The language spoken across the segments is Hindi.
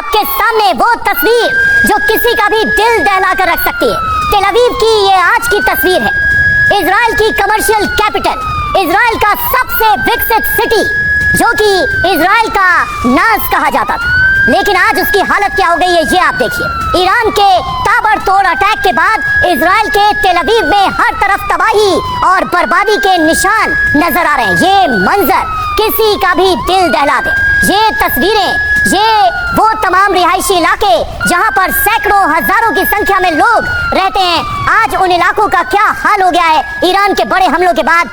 आपके सामने वो तस्वीर जो किसी का भी दिल दहला कर रख सकती है। तेल अवीव की ये आज की तस्वीर है। इजराइल की कमर्शियल कैपिटल, इजराइल का सबसे विकसित सिटी, जो कि इजराइल का नाज कहा जाता था, लेकिन आज उसकी हालत क्या हो गई है ये आप देखिए। ईरान के ताबड़तोड़ अटैक के बाद इजराइल के तेल अवीव में हर तरफ तबाही और बर्बादी के निशान नजर आ रहे हैं। ये मंजर किसी का भी दिल दहला दे। ये तस्वीरें, ये वो तमाम रिहायशी इलाके जहां पर सैकड़ों हजारों की संख्या में लोग रहते हैं, आज उन इलाकों का क्या हाल हो गया है ईरान के बड़े हमलों के बाद,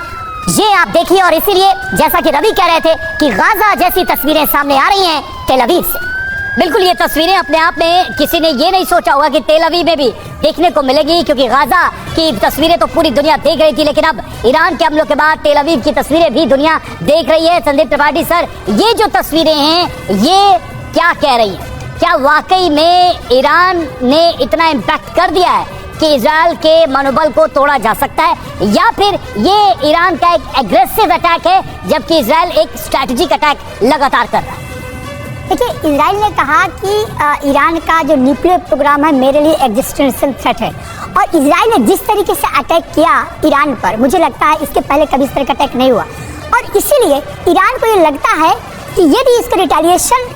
ये आप देखिए। और इसीलिए जैसा कि रवि कह रहे थे कि गाजा जैसी तस्वीरें सामने आ रही हैं तेल अवीव से। बिल्कुल, ये तस्वीरें अपने आप में किसी ने ये नहीं सोचा होगा कि तेल अवीव में भी देखने को मिलेगी, क्योंकि गाजा की तस्वीरें तो पूरी दुनिया देख रही थी, लेकिन अब ईरान के हमलों के बाद तेल अवीव की तस्वीरें भी दुनिया देख रही है। संदीप त्रिपाठी सर, ये जो तस्वीरें हैं ये क्या कह रही हैं? क्या वाकई में ईरान ने इतना इम्पैक्ट कर दिया है कि इजराइल के मनोबल को तोड़ा जा सकता है, या फिर ये ईरान का एक एग्रेसिव अटैक है जबकि इजराइल एक स्ट्रैटेजिक अटैक लगातार कर रहा है? देखिए, इजराइल ने कहा कि ईरान का जो न्यूक्लियर प्रोग्राम है मेरे लिए एग्जिस्टेंशियल थ्रेट है, और इजराइल ने जिस तरीके से अटैक किया ईरान पर, मुझे लगता है इसके पहले कभी इस तरह का अटैक नहीं हुआ, और इसीलिए ईरान को ये लगता है कि यदि इसका रिटेलिएशन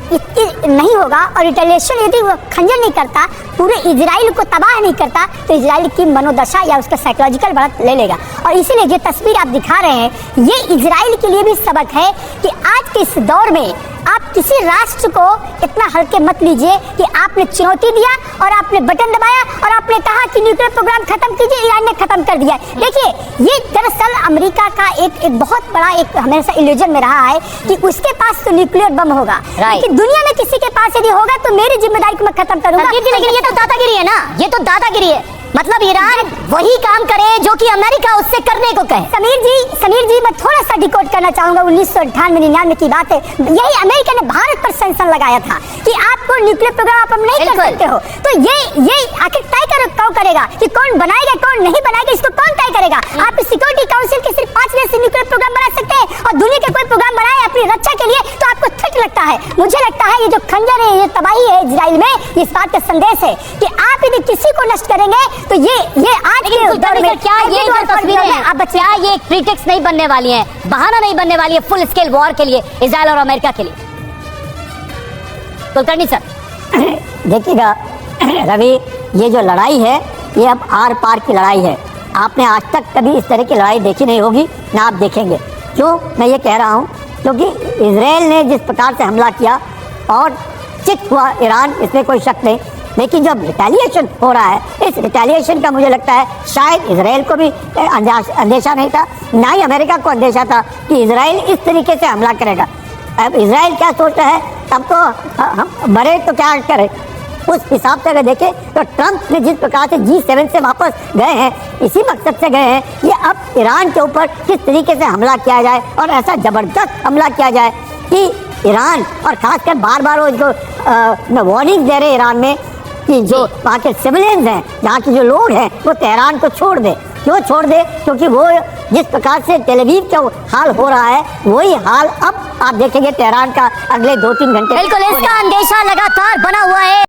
नहीं होगा और रिटेलिएशन यदि वो खंजर नहीं करता, पूरे इजराइल को तबाह नहीं करता, तो इजराइल की मनोदशा या उसका साइकोलॉजिकल बढ़त ले लेगा। और इसीलिए जो तस्वीर आप दिखा रहे हैं ये इजराइल के लिए भी सबक है कि आज के इस दौर में आप किसी राष्ट्र को इतना हल्के मत लीजिए कि आपने चुनौती दिया और आपने बटन दबाया और आपने कहा कि न्यूक्लियर प्रोग्राम खत्म कीजिए, ईरान ने खत्म कर दिया। देखिए, ये दरअसल अमेरिका का एक बहुत बड़ा एक हमेशा इल्यूजन में रहा है कि उसके पास तो न्यूक्लियर बम होगा, लेकिन दुनिया में किसी के पास यदि होगा तो मेरी जिम्मेदारी को मैं खत्म करूंगा। लेकिन ये तो दादागिरी है ना, ये तो दादागिरी है। मतलब ईरान वही काम करे जो कि अमेरिका उससे करने को कहे। समीर जी, मैं थोड़ा सा डिकोड करना चाहूंगा। 1998-99 की बात है, यही अमेरिका ने भारत पर सैंक्शन लगाया था कि आपको न्यूक्लियर प्रोग्राम आप नहीं कर सकते हो। तो ये आखिर तय कौन करेगा कि कौन बनाएगा कौन नहीं बनाएगा, इसको कौन तय करेगा? आप सिक्योरिटी काउंसिल के सिर्फ 5 देश न्यूक्लियर प्रोग्राम बना सकते हैं और दुनिया के कोई प्रोग्राम बनाए अपनी रक्षा के लिए तो आपको थ्रेट लगता है। मुझे लगता है ये जो खंजर है, ये तबाही है इजराइल में, इस बात का संदेश है कि आप यदि किसी को नष्ट करेंगे तो ये आज के दौर में क्या ये जो तस्वीरें हैं अब क्या ये एक प्रीटेक्स्ट नहीं बनने वाली है, बहाना नहीं बनने वाली है फुल स्केल वॉर के लिए, इजराइल और अमेरिका के लिए? कुलकर्णी सर, देखिएगा रवि, ये जो लड़ाई है ये अब आर पार की लड़ाई है। आपने आज तक कभी इस तरह की लड़ाई देखी नहीं होगी, ना आप देखेंगे। क्यों मैं ये कह रहा हूँ? क्योंकि इजराइल ने जिस प्रकार से हमला किया और चित हुआ ईरान, इसमें कोई शक नहीं, लेकिन जब रिटेलिएशन हो रहा है, इस रिटेलिएशन का मुझे लगता है शायद इजराइल को भी अंदेशा नहीं था, ना ही अमेरिका को अंदेशा था कि इजराइल इस तरीके से हमला करेगा। अब इजराइल क्या सोचता है, अब तो हम मरे तो क्या करें, उस हिसाब से अगर देखें तो ट्रंप ने जिस प्रकार से G7 से वापस गए हैं, इसी मकसद से गए हैं ये अब ईरान के ऊपर किस तरीके से हमला किया जाए और ऐसा ज़बरदस्त हमला किया जाए कि ईरान, और खासकर बार बार वो वार्निंग दे रहे ईरान में कि जो वहाँ के सिविलियंस हैं, यहाँ के जो लोग हैं, वो तेहरान को छोड़ दे। क्यों छोड़ दे? क्योंकि वो जिस प्रकार से तेल अवीव का हाल हो रहा है वही हाल अब आप देखेंगे तेहरान का अगले 2-3 घंटे। बिल्कुल, इसका अंदेशा लगातार बना हुआ है।